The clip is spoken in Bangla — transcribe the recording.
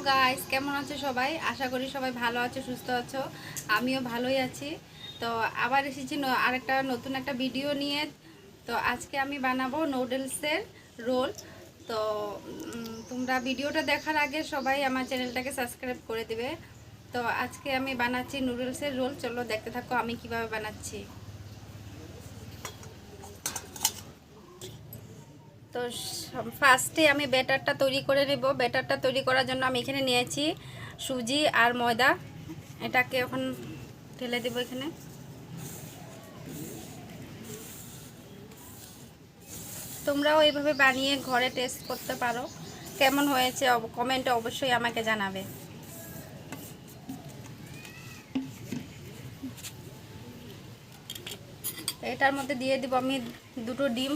গাইস, কেমন আছো সবাই? আশা করি সবাই ভালো আছো, সুস্থ আছো। আমিও ভালোই আছি। তো আবার এসেছি আরেকটা নতুন একটা ভিডিও নিয়ে। তো আজকে আমি বানাবো নুডলসের রোল। তো তোমরা ভিডিওটা দেখার আগে সবাই আমার চ্যানেলটাকে সাবস্ক্রাইব করে দিবে। তো আজকে আমি বানাচ্ছি নুডলসের রোল। চলো দেখতে থাকো আমি কিভাবে বানাচ্ছি। তো ফার্স্টে আমি ব্যাটারটা তৈরি করে নেব। ব্যাটারটা তৈরি করার জন্য আমি এখানে নিয়েছি সুজি আর ময়দা। এটাকে এখন ঢেলে দেব এখানে। তোমরাও এইভাবে বানিয়ে ঘরে টেস্ট করতে পারো। কেমন হয়েছে কমেন্টে অবশ্যই আমাকে জানাবে। এটার মধ্যে দিয়ে দিব আমি দুটো ডিম।